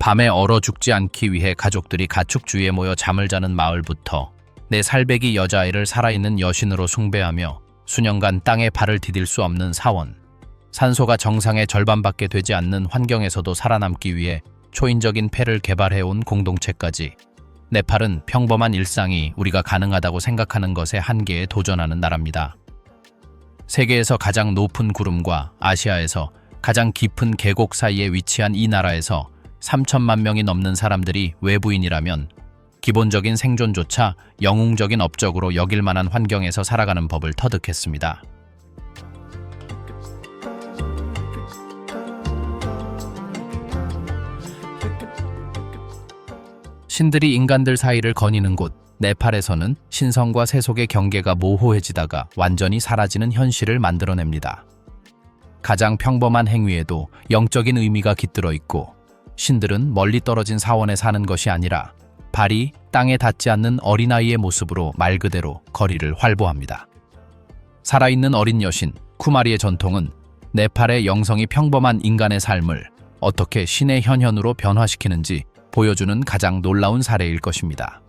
밤에 얼어 죽지 않기 위해 가족들이 가축 주위에 모여 잠을 자는 마을부터 내 살배기 여자아이를 살아있는 여신으로 숭배하며 수년간 땅에 발을 디딜 수 없는 사원, 산소가 정상의 절반밖에 되지 않는 환경에서도 살아남기 위해 초인적인 폐를 개발해온 공동체까지, 네팔은 평범한 일상이 우리가 가능하다고 생각하는 것의 한계에 도전하는 나라입니다. 세계에서 가장 높은 구름과 아시아에서 가장 깊은 계곡 사이에 위치한 이 나라에서 3천만 명이 넘는 사람들이 외부인이라면 기본적인 생존조차 영웅적인 업적으로 여길 만한 환경에서 살아가는 법을 터득했습니다. 신들이 인간들 사이를 거니는 곳, 네팔에서는 신성과 세속의 경계가 모호해지다가 완전히 사라지는 현실을 만들어냅니다. 가장 평범한 행위에도 영적인 의미가 깃들어 있고, 신들은 멀리 떨어진 사원에 사는 것이 아니라 발이 땅에 닿지 않는 어린아이의 모습으로 말 그대로 거리를 활보합니다. 살아있는 어린 여신, 쿠마리의 전통은 네팔의 영성이 평범한 인간의 삶을 어떻게 신의 현현으로 변화시키는지 보여주는 가장 놀라운 사례일 것입니다.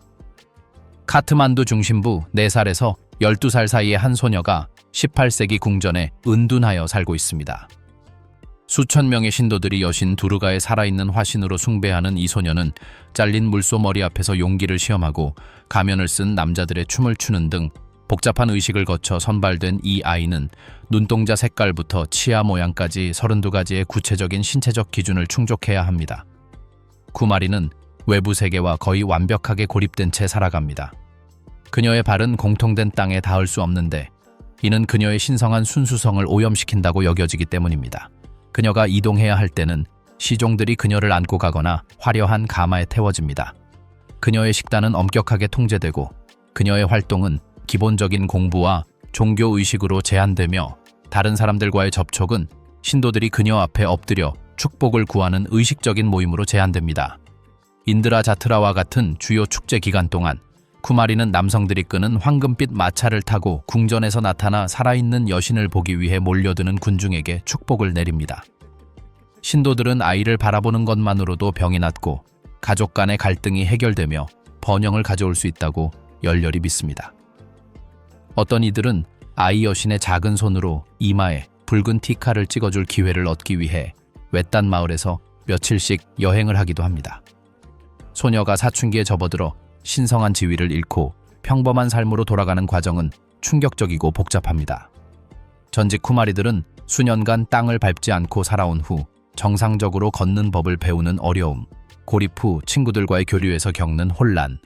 카트만두 중심부 4살에서 12살 사이의 한 소녀가 18세기 궁전에 은둔하여 살고 있습니다. 수천 명의 신도들이 여신 두르가의 살아있는 화신으로 숭배하는 이 소녀는 잘린 물소 머리 앞에서 용기를 시험하고 가면을 쓴 남자들의 춤을 추는 등 복잡한 의식을 거쳐 선발된 이 아이는 눈동자 색깔부터 치아 모양까지 32가지의 구체적인 신체적 기준을 충족해야 합니다. 쿠마리는 외부 세계와 거의 완벽하게 고립된 채 살아갑니다. 그녀의 발은 공통된 땅에 닿을 수 없는데 이는 그녀의 신성한 순수성을 오염시킨다고 여겨지기 때문입니다. 그녀가 이동해야 할 때는 시종들이 그녀를 안고 가거나 화려한 가마에 태워집니다. 그녀의 식단은 엄격하게 통제되고 그녀의 활동은 기본적인 공부와 종교 의식으로 제한되며 다른 사람들과의 접촉은 신도들이 그녀 앞에 엎드려 축복을 구하는 의식적인 모임으로 제한됩니다. 인드라 자트라와 같은 주요 축제 기간 동안 쿠마리는 남성들이 끄는 황금빛 마차를 타고 궁전에서 나타나 살아있는 여신을 보기 위해 몰려드는 군중에게 축복을 내립니다. 신도들은 아이를 바라보는 것만으로도 병이 낫고 가족 간의 갈등이 해결되며 번영을 가져올 수 있다고 열렬히 믿습니다. 어떤 이들은 아이 여신의 작은 손으로 이마에 붉은 티카를 찍어줄 기회를 얻기 위해 외딴 마을에서 며칠씩 여행을 하기도 합니다. 소녀가 사춘기에 접어들어 신성한 지위를 잃고 평범한 삶으로 돌아가는 과정은 충격적이고 복잡합니다. 전직 쿠마리들은 수년간 땅을 밟지 않고 살아온 후 정상적으로 걷는 법을 배우는 어려움, 고립 후 친구들과의 교류에서 겪는 혼란,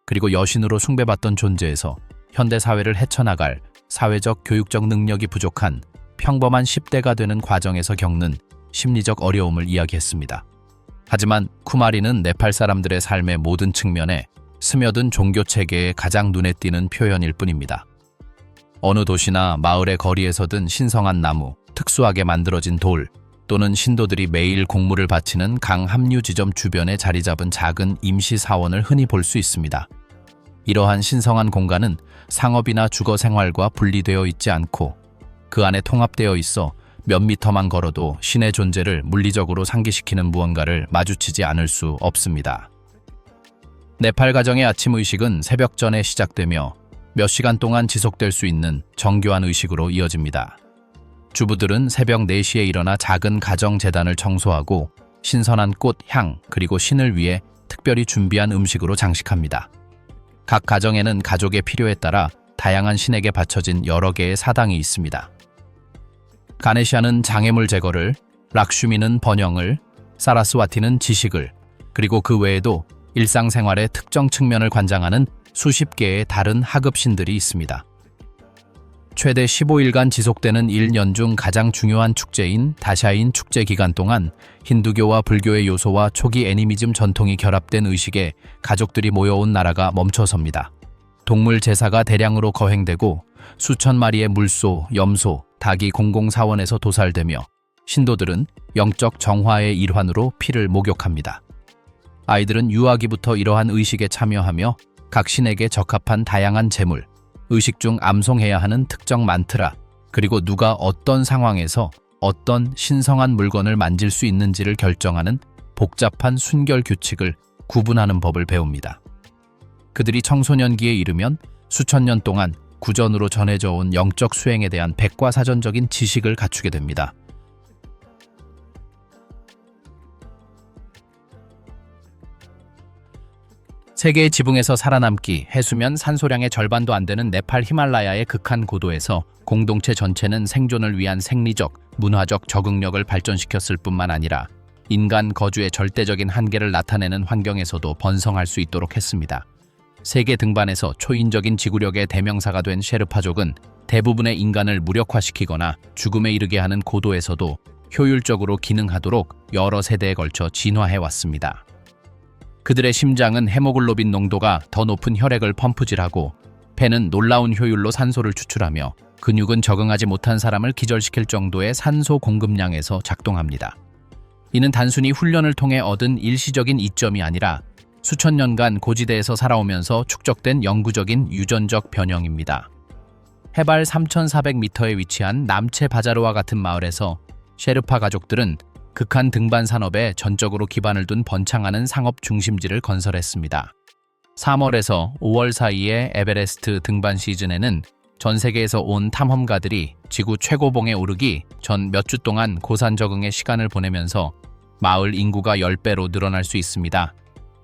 그리고 여신으로 숭배받던 존재에서 현대 사회를 헤쳐나갈 사회적 교육적 능력이 부족한 평범한 10대가 되는 과정에서 겪는 심리적 어려움을 이야기했습니다. 하지만 쿠마리는 네팔 사람들의 삶의 모든 측면에 스며든 종교 체계의 가장 눈에 띄는 표현일 뿐입니다. 어느 도시나 마을의 거리에서든 신성한 나무, 특수하게 만들어진 돌, 또는 신도들이 매일 공물을 바치는 강 합류 지점 주변에 자리 잡은 작은 임시 사원을 흔히 볼 수 있습니다. 이러한 신성한 공간은 상업이나 주거 생활과 분리되어 있지 않고 그 안에 통합되어 있어 몇 미터만 걸어도 신의 존재를 물리적으로 상기시키는 무언가를 마주치지 않을 수 없습니다. 네팔 가정의 아침 의식은 새벽 전에 시작되며 몇 시간 동안 지속될 수 있는 정교한 의식으로 이어집니다. 주부들은 새벽 4시에 일어나 작은 가정 제단을 청소하고 신선한 꽃, 향, 그리고 신을 위해 특별히 준비한 음식으로 장식합니다. 각 가정에는 가족의 필요에 따라 다양한 신에게 바쳐진 여러 개의 사당이 있습니다. 가네시아는 장애물 제거를, 락슈미는 번영을, 사라스와티는 지식을, 그리고 그 외에도 일상생활의 특정 측면을 관장하는 수십 개의 다른 하급신들이 있습니다. 최대 15일간 지속되는 1년 중 가장 중요한 축제인 다샤인 축제 기간 동안 힌두교와 불교의 요소와 초기 애니미즘 전통이 결합된 의식에 가족들이 모여온 나라가 멈춰섭니다. 동물 제사가 대량으로 거행되고 수천 마리의 물소, 염소, 닭이 공공사원에서 도살되며 신도들은 영적 정화의 일환으로 피를 목욕합니다. 아이들은 유아기부터 이러한 의식에 참여하며 각 신에게 적합한 다양한 제물, 의식 중 암송해야 하는 특정 만트라, 그리고 누가 어떤 상황에서 어떤 신성한 물건을 만질 수 있는지를 결정하는 복잡한 순결 규칙을 구분하는 법을 배웁니다. 그들이 청소년기에 이르면 수천 년 동안 구전으로 전해져 온 영적 수행에 대한 백과사전적인 지식을 갖추게 됩니다. 세계의 지붕에서 살아남기, 해수면 산소량의 절반도 안 되는 네팔 히말라야의 극한 고도에서 공동체 전체는 생존을 위한 생리적, 문화적 적응력을 발전시켰을 뿐만 아니라 인간 거주의 절대적인 한계를 나타내는 환경에서도 번성할 수 있도록 했습니다. 세계 등반에서 초인적인 지구력의 대명사가 된 셰르파족은 대부분의 인간을 무력화시키거나 죽음에 이르게 하는 고도에서도 효율적으로 기능하도록 여러 세대에 걸쳐 진화해왔습니다. 그들의 심장은 헤모글로빈 농도가 더 높은 혈액을 펌프질하고 폐는 놀라운 효율로 산소를 추출하며 근육은 적응하지 못한 사람을 기절시킬 정도의 산소 공급량에서 작동합니다. 이는 단순히 훈련을 통해 얻은 일시적인 이점이 아니라 수천 년간 고지대에서 살아오면서 축적된 영구적인 유전적 변형입니다. 해발 3,400m에 위치한 남체 바자르와 같은 마을에서 셰르파 가족들은 극한 등반 산업에 전적으로 기반을 둔 번창하는 상업 중심지를 건설했습니다. 3월에서 5월 사이의 에베레스트 등반 시즌에는 전 세계에서 온 탐험가들이 지구 최고봉에 오르기 전 몇 주 동안 고산 적응의 시간을 보내면서 마을 인구가 10배로 늘어날 수 있습니다.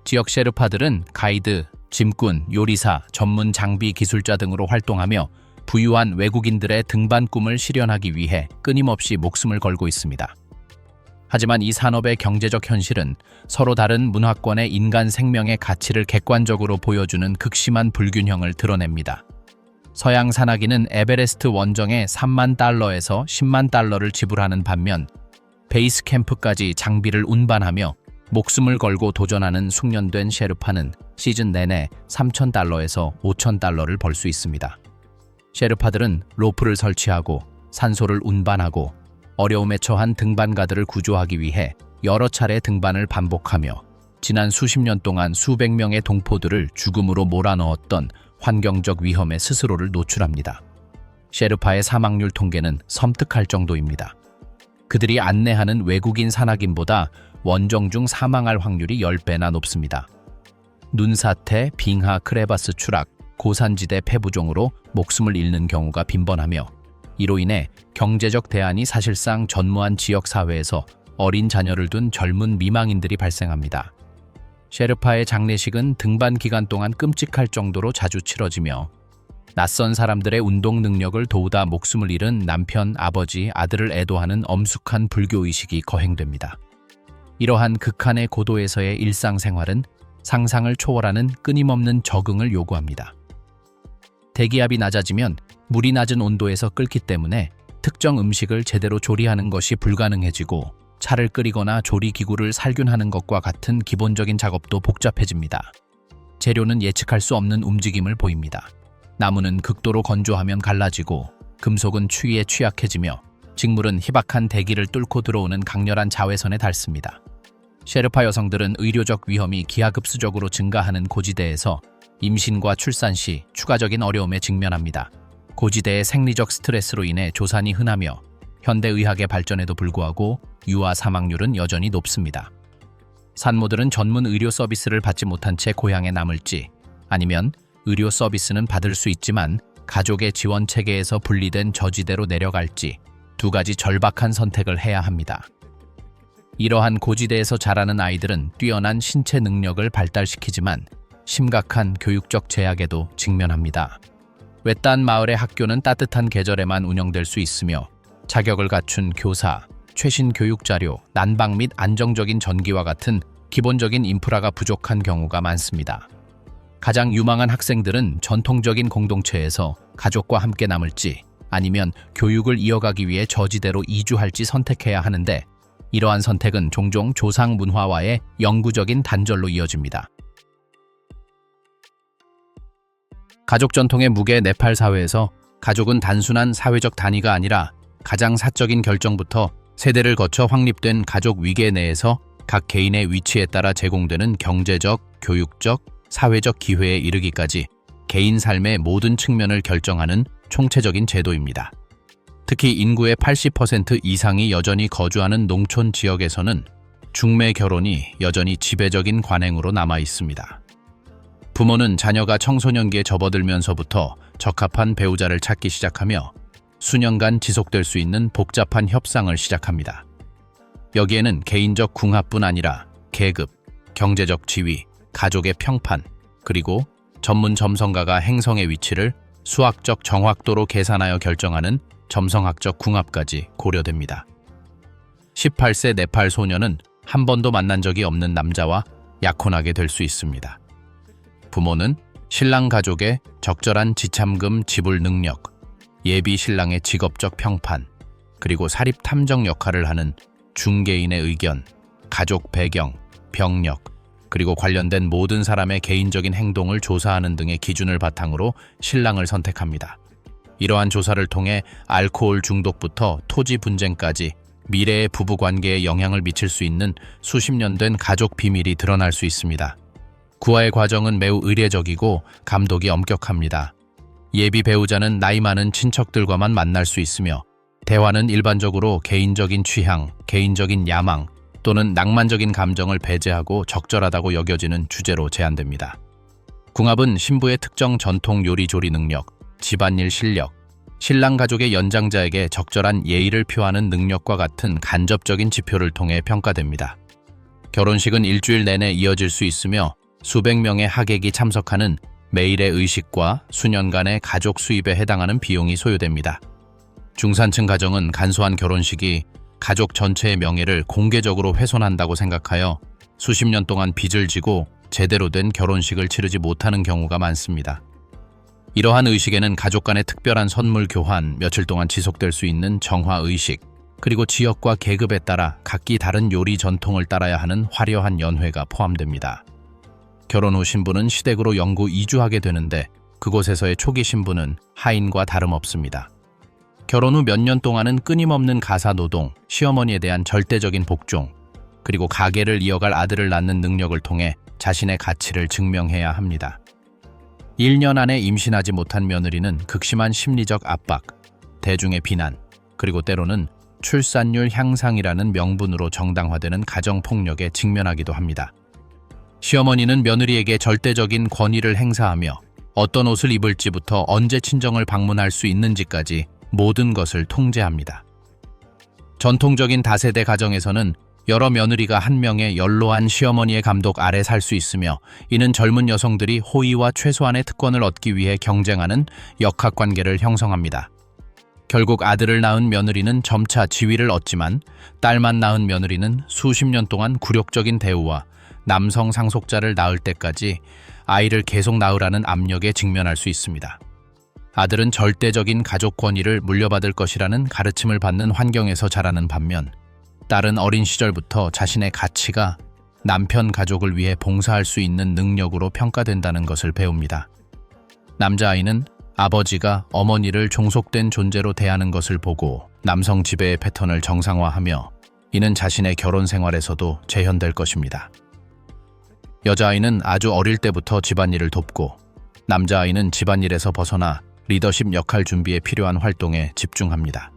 지역 셰르파들은 가이드, 짐꾼, 요리사, 전문 장비 기술자 등으로 활동하며 부유한 외국인들의 등반 꿈을 실현하기 위해 끊임없이 목숨을 걸고 있습니다. 하지만 이 산업의 경제적 현실은 서로 다른 문화권의 인간 생명의 가치를 객관적으로 보여주는 극심한 불균형을 드러냅니다. 서양 산악인은 에베레스트 원정에 3만 달러에서 10만 달러를 지불하는 반면 베이스 캠프까지 장비를 운반하며 목숨을 걸고 도전하는 숙련된 셰르파는 시즌 내내 3,000달러에서 5,000달러를 벌 수 있습니다. 셰르파들은 로프를 설치하고 산소를 운반하고 어려움에 처한 등반가들을 구조하기 위해 여러 차례 등반을 반복하며 지난 수십 년 동안 수백 명의 동포들을 죽음으로 몰아넣었던 환경적 위험에 스스로를 노출합니다. 셰르파의 사망률 통계는 섬뜩할 정도입니다. 그들이 안내하는 외국인 산악인보다 원정 중 사망할 확률이 10배나 높습니다. 눈사태, 빙하, 크레바스 추락, 고산지대 폐부종으로 목숨을 잃는 경우가 빈번하며 이로 인해 경제적 대안이 사실상 전무한 지역 사회에서 어린 자녀를 둔 젊은 미망인들이 발생합니다. 셰르파의 장례식은 등반 기간 동안 끔찍할 정도로 자주 치러지며 낯선 사람들의 운동 능력을 도우다 목숨을 잃은 남편, 아버지, 아들을 애도하는 엄숙한 불교의식이 거행됩니다. 이러한 극한의 고도에서의 일상생활은 상상을 초월하는 끊임없는 적응을 요구합니다. 대기압이 낮아지면 물이 낮은 온도에서 끓기 때문에 특정 음식을 제대로 조리하는 것이 불가능해지고 차를 끓이거나 조리기구를 살균하는 것과 같은 기본적인 작업도 복잡해집니다. 재료는 예측할 수 없는 움직임을 보입니다. 나무는 극도로 건조하면 갈라지고 금속은 추위에 취약해지며 직물은 희박한 대기를 뚫고 들어오는 강렬한 자외선에 닳습니다. 셰르파 여성들은 의료적 위험이 기하급수적으로 증가하는 고지대에서 임신과 출산 시 추가적인 어려움에 직면합니다. 고지대의 생리적 스트레스로 인해 조산이 흔하며 현대의학의 발전에도 불구하고 유아 사망률은 여전히 높습니다. 산모들은 전문 의료 서비스를 받지 못한 채 고향에 남을지 아니면 의료 서비스는 받을 수 있지만 가족의 지원 체계에서 분리된 저지대로 내려갈지 두 가지 절박한 선택을 해야 합니다. 이러한 고지대에서 자라는 아이들은 뛰어난 신체 능력을 발달시키지만 심각한 교육적 제약에도 직면합니다. 외딴 마을의 학교는 따뜻한 계절에만 운영될 수 있으며 자격을 갖춘 교사, 최신 교육 자료, 난방 및 안정적인 전기와 같은 기본적인 인프라가 부족한 경우가 많습니다. 가장 유망한 학생들은 전통적인 공동체에서 가족과 함께 남을지 아니면 교육을 이어가기 위해 저지대로 이주할지 선택해야 하는데 이러한 선택은 종종 조상 문화와의 영구적인 단절로 이어집니다. 가족 전통의 무게 네팔 사회에서 가족은 단순한 사회적 단위가 아니라 가장 사적인 결정부터 세대를 거쳐 확립된 가족 위계 내에서 각 개인의 위치에 따라 제공되는 경제적, 교육적, 사회적 기회에 이르기까지 개인 삶의 모든 측면을 결정하는 총체적인 제도입니다. 특히 인구의 80% 이상이 여전히 거주하는 농촌 지역에서는 중매 결혼이 여전히 지배적인 관행으로 남아 있습니다. 부모는 자녀가 청소년기에 접어들면서부터 적합한 배우자를 찾기 시작하며 수년간 지속될 수 있는 복잡한 협상을 시작합니다. 여기에는 개인적 궁합뿐 아니라 계급, 경제적 지위, 가족의 평판, 그리고 전문 점성가가 행성의 위치를 수학적 정확도로 계산하여 결정하는 점성학적 궁합까지 고려됩니다. 18세 네팔 소녀는 한 번도 만난 적이 없는 남자와 약혼하게 될 수 있습니다. 부모는 신랑 가족의 적절한 지참금 지불 능력, 예비 신랑의 직업적 평판, 그리고 사립 탐정 역할을 하는 중개인의 의견, 가족 배경, 병력, 그리고 관련된 모든 사람의 개인적인 행동을 조사하는 등의 기준을 바탕으로 신랑을 선택합니다. 이러한 조사를 통해 알코올 중독부터 토지 분쟁까지 미래의 부부 관계에 영향을 미칠 수 있는 수십 년 된 가족 비밀이 드러날 수 있습니다. 구화의 과정은 매우 의례적이고 감독이 엄격합니다. 예비 배우자는 나이 많은 친척들과만 만날 수 있으며 대화는 일반적으로 개인적인 취향, 개인적인 야망 또는 낭만적인 감정을 배제하고 적절하다고 여겨지는 주제로 제한됩니다. 궁합은 신부의 특정 전통 요리조리 능력, 집안일 실력, 신랑 가족의 연장자에게 적절한 예의를 표하는 능력과 같은 간접적인 지표를 통해 평가됩니다. 결혼식은 일주일 내내 이어질 수 있으며 수백 명의 하객이 참석하는 매일의 의식과 수년간의 가족 수입에 해당하는 비용이 소요됩니다. 중산층 가정은 간소한 결혼식이 가족 전체의 명예를 공개적으로 훼손한다고 생각하여 수십 년 동안 빚을 지고 제대로 된 결혼식을 치르지 못하는 경우가 많습니다. 이러한 의식에는 가족 간의 특별한 선물 교환, 며칠 동안 지속될 수 있는 정화 의식, 그리고 지역과 계급에 따라 각기 다른 요리 전통을 따라야 하는 화려한 연회가 포함됩니다. 결혼 후 신부는 시댁으로 영구 이주하게 되는데 그곳에서의 초기 신부는 하인과 다름없습니다. 결혼 후 몇 년 동안은 끊임없는 가사 노동, 시어머니에 대한 절대적인 복종, 그리고 가계를 이어갈 아들을 낳는 능력을 통해 자신의 가치를 증명해야 합니다. 1년 안에 임신하지 못한 며느리는 극심한 심리적 압박, 대중의 비난, 그리고 때로는 출산율 향상이라는 명분으로 정당화되는 가정폭력에 직면하기도 합니다. 시어머니는 며느리에게 절대적인 권위를 행사하며 어떤 옷을 입을지부터 언제 친정을 방문할 수 있는지까지 모든 것을 통제합니다. 전통적인 다세대 가정에서는 여러 며느리가 한 명의 연로한 시어머니의 감독 아래 살 수 있으며 이는 젊은 여성들이 호의와 최소한의 특권을 얻기 위해 경쟁하는 역학관계를 형성합니다. 결국 아들을 낳은 며느리는 점차 지위를 얻지만 딸만 낳은 며느리는 수십 년 동안 굴욕적인 대우와 남성 상속자를 낳을 때까지 아이를 계속 낳으라는 압력에 직면할 수 있습니다. 아들은 절대적인 가족 권위를 물려받을 것이라는 가르침을 받는 환경에서 자라는 반면 딸은 어린 시절부터 자신의 가치가 남편 가족을 위해 봉사할 수 있는 능력으로 평가된다는 것을 배웁니다. 남자아이는 아버지가 어머니를 종속된 존재로 대하는 것을 보고 남성 지배의 패턴을 정상화하며 이는 자신의 결혼 생활에서도 재현될 것입니다. 여자아이는 아주 어릴 때부터 집안일을 돕고 남자아이는 집안일에서 벗어나 리더십 역할 준비에 필요한 활동에 집중합니다.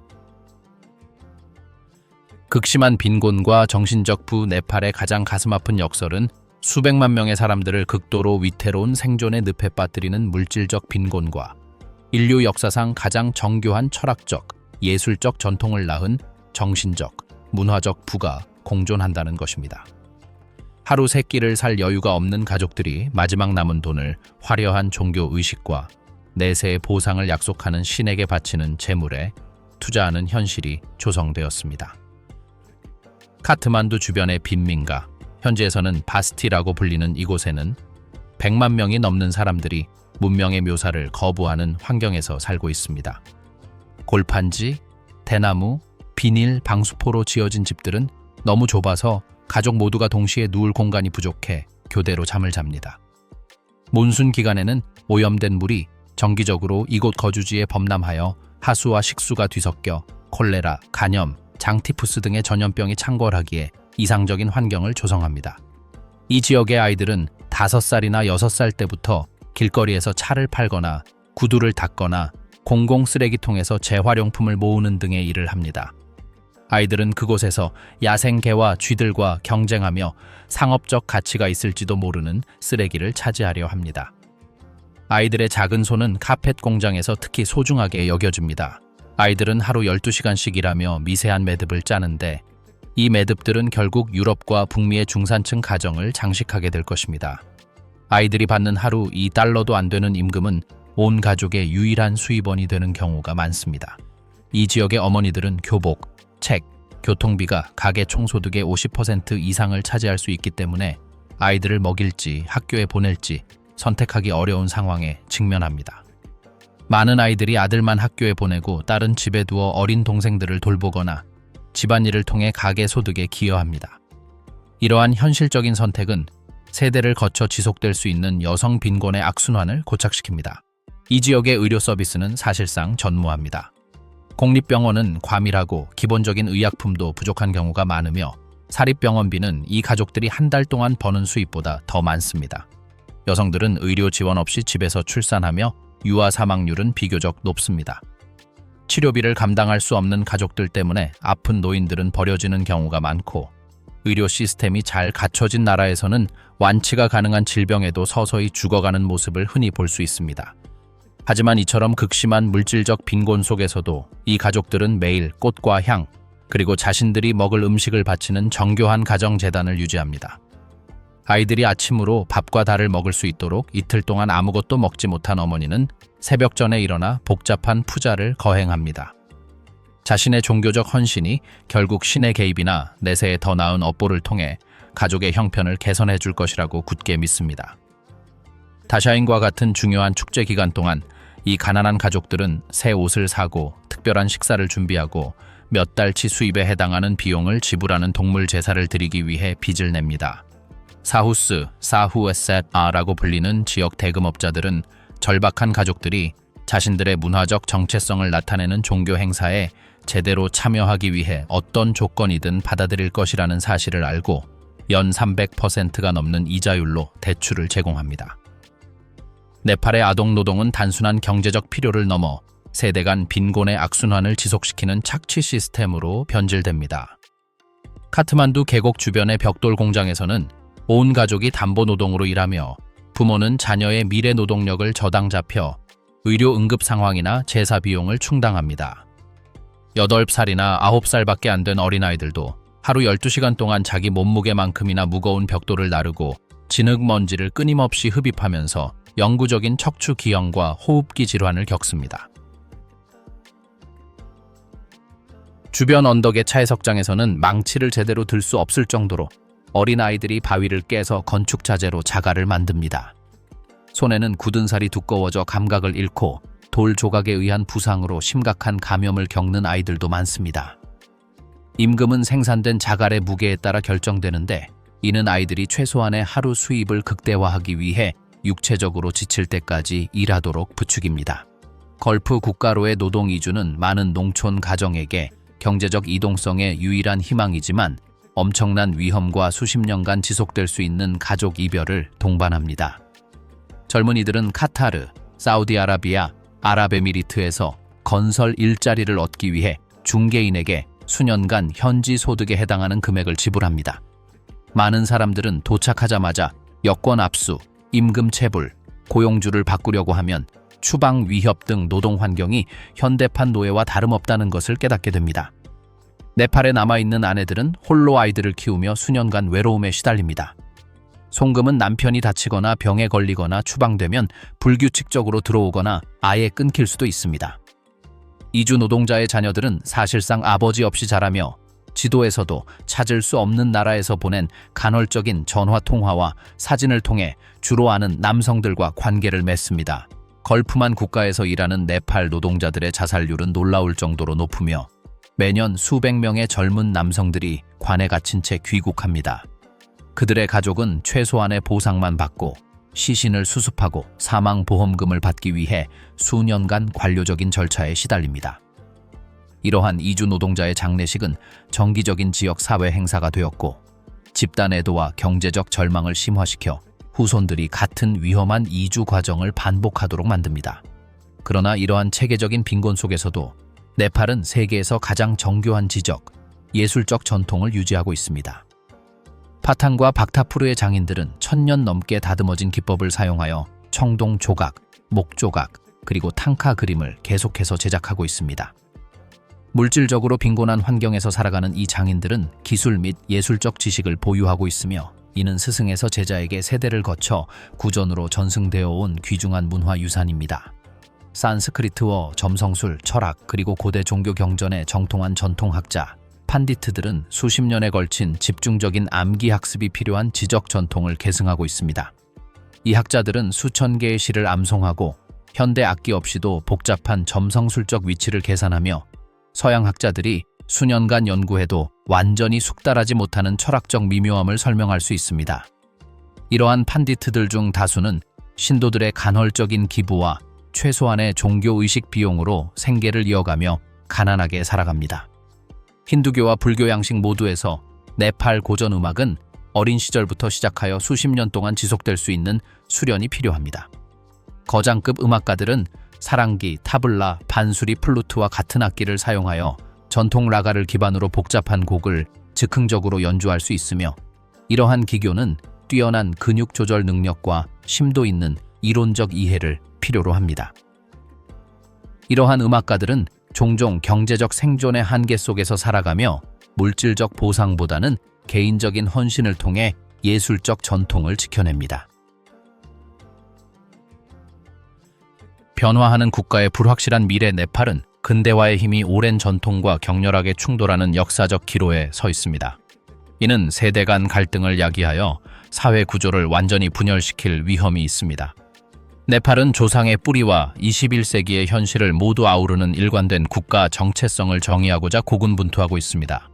극심한 빈곤과 정신적 네팔의 가장 가슴 아픈 역설은 수백만 명의 사람들을 극도로 위태로운 생존의 늪에 빠뜨리는 물질적 빈곤과 인류 역사상 가장 정교한 철학적, 예술적 전통을 낳은 정신적, 문화적 부가 공존한다는 것입니다. 하루 세 끼를 살 여유가 없는 가족들이 마지막 남은 돈을 화려한 종교 의식과 내세의 보상을 약속하는 신에게 바치는 재물에 투자하는 현실이 조성되었습니다. 카트만두 주변의 빈민가, 현지에서는 바스티라고 불리는 이곳에는 100만 명이 넘는 사람들이 문명의 묘사를 거부하는 환경에서 살고 있습니다. 골판지, 대나무, 비닐, 방수포로 지어진 집들은 너무 좁아서 가족 모두가 동시에 누울 공간이 부족해 교대로 잠을 잡니다. 몬순 기간에는 오염된 물이 정기적으로 이곳 거주지에 범람하여 하수와 식수가 뒤섞여 콜레라, 간염, 장티푸스 등의 전염병이 창궐하기에 이상적인 환경을 조성합니다. 이 지역의 아이들은 5살이나 6살 때부터 길거리에서 차를 팔거나 구두를 닦거나 공공 쓰레기통에서 재활용품을 모으는 등의 일을 합니다. 아이들은 그곳에서 야생개와 쥐들과 경쟁하며 상업적 가치가 있을지도 모르는 쓰레기를 차지하려 합니다. 아이들의 작은 손은 카펫 공장에서 특히 소중하게 여겨집니다. 아이들은 하루 12시간씩 일하며 미세한 매듭을 짜는데 이 매듭들은 결국 유럽과 북미의 중산층 가정을 장식하게 될 것입니다. 아이들이 받는 하루 $2도 안 되는 임금은 온 가족의 유일한 수입원이 되는 경우가 많습니다. 이 지역의 어머니들은 교복, 책, 교통비가 가계 총소득의 50% 이상을 차지할 수 있기 때문에 아이들을 먹일지 학교에 보낼지 선택하기 어려운 상황에 직면합니다. 많은 아이들이 아들만 학교에 보내고 딸은 집에 두어 어린 동생들을 돌보거나 집안일을 통해 가계 소득에 기여합니다. 이러한 현실적인 선택은 세대를 거쳐 지속될 수 있는 여성 빈곤의 악순환을 고착시킵니다. 이 지역의 의료 서비스는 사실상 전무합니다. 공립병원은 과밀하고 기본적인 의약품도 부족한 경우가 많으며 사립병원비는 이 가족들이 한 달 동안 버는 수입보다 더 많습니다. 여성들은 의료 지원 없이 집에서 출산하며 유아 사망률은 비교적 높습니다. 치료비를 감당할 수 없는 가족들 때문에 아픈 노인들은 버려지는 경우가 많고 의료 시스템이 잘 갖춰진 나라에서는 완치가 가능한 질병에도 서서히 죽어가는 모습을 흔히 볼 수 있습니다. 하지만 이처럼 극심한 물질적 빈곤 속에서도 이 가족들은 매일 꽃과 향, 그리고 자신들이 먹을 음식을 바치는 정교한 가정재단을 유지합니다. 아이들이 아침으로 밥과 달을 먹을 수 있도록 이틀 동안 아무것도 먹지 못한 어머니는 새벽 전에 일어나 복잡한 푸자를 거행합니다. 자신의 종교적 헌신이 결국 신의 개입이나 내세에 더 나은 업보를 통해 가족의 형편을 개선해 줄 것이라고 굳게 믿습니다. 다샤인과 같은 중요한 축제 기간 동안 이 가난한 가족들은 새 옷을 사고 특별한 식사를 준비하고 몇 달치 수입에 해당하는 비용을 지불하는 동물 제사를 드리기 위해 빚을 냅니다. 사후스, 사후에셋아라고 불리는 지역 대금업자들은 절박한 가족들이 자신들의 문화적 정체성을 나타내는 종교 행사에 제대로 참여하기 위해 어떤 조건이든 받아들일 것이라는 사실을 알고 연 300%가 넘는 이자율로 대출을 제공합니다. 네팔의 아동 노동은 단순한 경제적 필요를 넘어 세대 간 빈곤의 악순환을 지속시키는 착취 시스템으로 변질됩니다. 카트만두 계곡 주변의 벽돌 공장에서는 온 가족이 담보 노동으로 일하며 부모는 자녀의 미래 노동력을 저당 잡혀 의료 응급 상황이나 제사 비용을 충당합니다. 8살이나 9살밖에 안 된 어린아이들도 하루 12시간 동안 자기 몸무게만큼이나 무거운 벽돌을 나르고 진흙 먼지를 끊임없이 흡입하면서 영구적인 척추 기형과 호흡기 질환을 겪습니다. 주변 언덕의 차해석장에서는 망치를 제대로 들 수 없을 정도로 어린아이들이 바위를 깨서 건축 자재로 자갈을 만듭니다. 손에는 굳은 살이 두꺼워져 감각을 잃고 돌 조각에 의한 부상으로 심각한 감염을 겪는 아이들도 많습니다. 임금은 생산된 자갈의 무게에 따라 결정되는데 이는 아이들이 최소한의 하루 수입을 극대화하기 위해 육체적으로 지칠 때까지 일하도록 부추깁니다. 걸프 국가로의 노동 이주는 많은 농촌 가정에게 경제적 이동성의 유일한 희망이지만 엄청난 위험과 수십 년간 지속될 수 있는 가족 이별을 동반합니다. 젊은이들은 카타르, 사우디아라비아, 아랍에미리트에서 건설 일자리를 얻기 위해 중개인에게 수년간 현지 소득에 해당하는 금액을 지불합니다. 많은 사람들은 도착하자마자 여권 압수, 임금 체불, 고용주를 바꾸려고 하면 추방 위협 등 노동 환경이 현대판 노예와 다름없다는 것을 깨닫게 됩니다. 네팔에 남아있는 아내들은 홀로 아이들을 키우며 수년간 외로움에 시달립니다. 송금은 남편이 다치거나 병에 걸리거나 추방되면 불규칙적으로 들어오거나 아예 끊길 수도 있습니다. 이주 노동자의 자녀들은 사실상 아버지 없이 자라며 지도에서도 찾을 수 없는 나라에서 보낸 간헐적인 전화 통화와 사진을 통해 주로 아는 남성들과 관계를 맺습니다. 걸프만 국가에서 일하는 네팔 노동자들의 자살률은 놀라울 정도로 높으며 매년 수백 명의 젊은 남성들이 관에 갇힌 채 귀국합니다. 그들의 가족은 최소한의 보상만 받고 시신을 수습하고 사망보험금을 받기 위해 수년간 관료적인 절차에 시달립니다. 이러한 이주 노동자의 장례식은 정기적인 지역 사회 행사가 되었고 집단 애도와 경제적 절망을 심화시켜 후손들이 같은 위험한 이주 과정을 반복하도록 만듭니다. 그러나 이러한 체계적인 빈곤 속에서도 네팔은 세계에서 가장 정교한 지적, 예술적 전통을 유지하고 있습니다. 파탕과 박타푸르의 장인들은 1000년 넘게 다듬어진 기법을 사용하여 청동 조각, 목조각, 그리고 탕카 그림을 계속해서 제작하고 있습니다. 물질적으로 빈곤한 환경에서 살아가는 이 장인들은 기술 및 예술적 지식을 보유하고 있으며 이는 스승에서 제자에게 세대를 거쳐 구전으로 전승되어 온 귀중한 문화유산입니다. 산스크리트어, 점성술, 철학, 그리고 고대 종교 경전에 정통한 전통학자, 판디트들은 수십 년에 걸친 집중적인 암기 학습이 필요한 지적 전통을 계승하고 있습니다. 이 학자들은 수천 개의 시를 암송하고 현대 악기 없이도 복잡한 점성술적 위치를 계산하며 서양 학자들이 수년간 연구해도 완전히 숙달하지 못하는 철학적 미묘함을 설명할 수 있습니다. 이러한 판디트들 중 다수는 신도들의 간헐적인 기부와 최소한의 종교의식 비용으로 생계를 이어가며 가난하게 살아갑니다. 힌두교와 불교 양식 모두에서 네팔 고전 음악은 어린 시절부터 시작하여 수십 년 동안 지속될 수 있는 수련이 필요합니다. 거장급 음악가들은 사랑기, 타블라, 반수리, 플루트와 같은 악기를 사용하여 전통 라가를 기반으로 복잡한 곡을 즉흥적으로 연주할 수 있으며 이러한 기교는 뛰어난 근육 조절 능력과 심도 있는 이론적 이해를 필요로 합니다. 이러한 음악가들은 종종 경제적 생존의 한계 속에서 살아가며 물질적 보상보다는 개인적인 헌신을 통해 예술적 전통을 지켜냅니다. 변화하는 국가의 불확실한 미래 네팔은 근대화의 힘이 오랜 전통과 격렬하게 충돌하는 역사적 기로에 서 있습니다. 이는 세대 간 갈등을 야기하여 사회 구조를 완전히 분열시킬 위험이 있습니다. 네팔은 조상의 뿌리와 21세기의 현실을 모두 아우르는 일관된 국가 정체성을 정의하고자 고군분투하고 있습니다.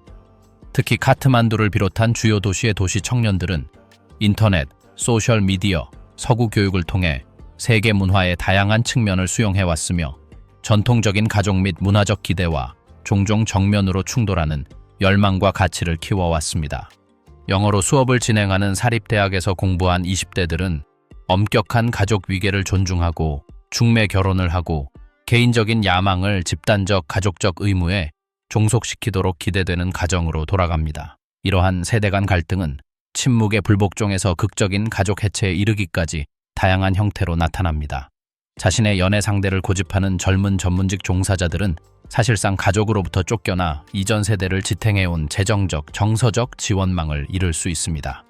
특히 카트만두를 비롯한 주요 도시의 도시 청년들은 인터넷, 소셜미디어, 서구 교육을 통해 세계 문화의 다양한 측면을 수용해왔으며 전통적인 가족 및 문화적 기대와 종종 정면으로 충돌하는 열망과 가치를 키워왔습니다. 영어로 수업을 진행하는 사립대학에서 공부한 20대들은 엄격한 가족 위계를 존중하고 중매 결혼을 하고 개인적인 야망을 집단적 가족적 의무에 종속시키도록 기대되는 가정으로 돌아갑니다. 이러한 세대 간 갈등은 침묵의 불복종에서 극적인 가족 해체에 이르기까지 다양한 형태로 나타납니다. 자신의 연애 상대를 고집하는 젊은 전문직 종사자들은 사실상 가족으로부터 쫓겨나 이전 세대를 지탱해온 재정적, 정서적 지원망을 잃을 수 있습니다.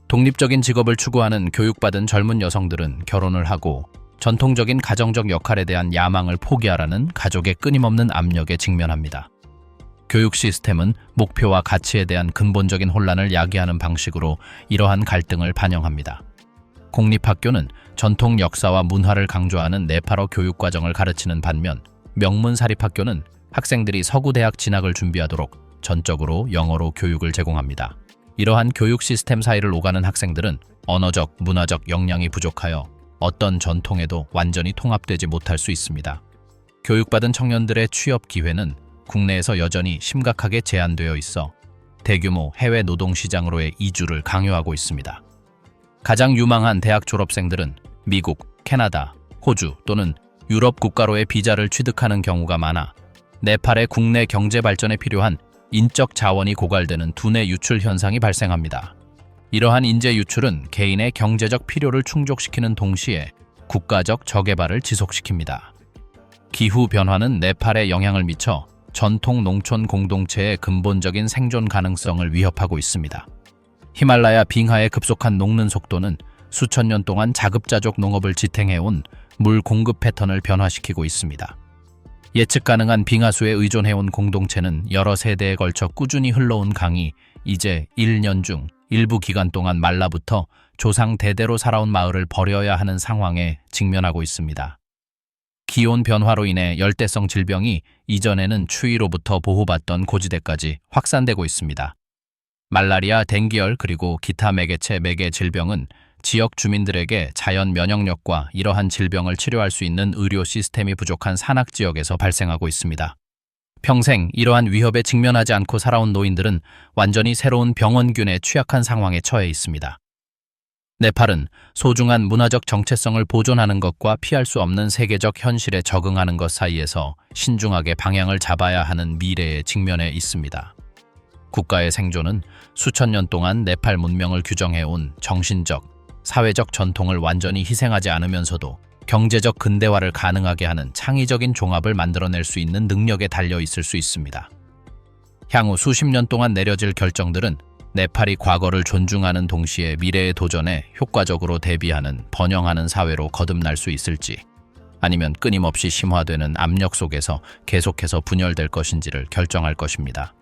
독립적인 직업을 추구하는 교육받은 젊은 여성들은 결혼을 하고 전통적인 가정적 역할에 대한 야망을 포기하라는 가족의 끊임없는 압력에 직면합니다. 교육 시스템은 목표와 가치에 대한 근본적인 혼란을 야기하는 방식으로 이러한 갈등을 반영합니다. 공립학교는 전통 역사와 문화를 강조하는 네팔어 교육과정을 가르치는 반면 명문 사립학교는 학생들이 서구대학 진학을 준비하도록 전적으로 영어로 교육을 제공합니다. 이러한 교육 시스템 사이를 오가는 학생들은 언어적, 문화적 역량이 부족하여 어떤 전통에도 완전히 통합되지 못할 수 있습니다. 교육받은 청년들의 취업 기회는 국내에서 여전히 심각하게 제한되어 있어 대규모 해외 노동시장으로의 이주를 강요하고 있습니다. 가장 유망한 대학 졸업생들은 미국, 캐나다, 호주 또는 유럽 국가로의 비자를 취득하는 경우가 많아 네팔의 국내 경제 발전에 필요한 인적 자원이 고갈되는 두뇌 유출 현상이 발생합니다. 이러한 인재 유출은 개인의 경제적 필요를 충족시키는 동시에 국가적 저개발을 지속시킵니다. 기후 변화는 네팔에 영향을 미쳐 전통 농촌 공동체의 근본적인 생존 가능성을 위협하고 있습니다. 히말라야 빙하의 급속한 녹는 속도는 수천 년 동안 자급자족 농업을 지탱해온 물 공급 패턴을 변화시키고 있습니다. 예측 가능한 빙하수에 의존해온 공동체는 여러 세대에 걸쳐 꾸준히 흘러온 강이 이제 1년 중 일부 기간 동안 말라붙어 조상 대대로 살아온 마을을 버려야 하는 상황에 직면하고 있습니다. 기온 변화로 인해 열대성 질병이 이전에는 추위로부터 보호받던 고지대까지 확산되고 있습니다. 말라리아, 댕기열 그리고 기타 매개체 매개 질병은 지역 주민들에게 자연 면역력과 이러한 질병을 치료할 수 있는 의료 시스템이 부족한 산악 지역에서 발생하고 있습니다. 평생 이러한 위협에 직면하지 않고 살아온 노인들은 완전히 새로운 병원균에 취약한 상황에 처해 있습니다. 네팔은 소중한 문화적 정체성을 보존하는 것과 피할 수 없는 세계적 현실에 적응하는 것 사이에서 신중하게 방향을 잡아야 하는 미래에 직면해 있습니다. 국가의 생존은 수천 년 동안 네팔 문명을 규정해온 정신적, 사회적 전통을 완전히 희생하지 않으면서도 경제적 근대화를 가능하게 하는 창의적인 종합을 만들어낼 수 있는 능력에 달려 있을 수 있습니다. 향후 수십 년 동안 내려질 결정들은 네팔이 과거를 존중하는 동시에 미래의 도전에 효과적으로 대비하는 번영하는 사회로 거듭날 수 있을지, 아니면 끊임없이 심화되는 압력 속에서 계속해서 분열될 것인지를 결정할 것입니다.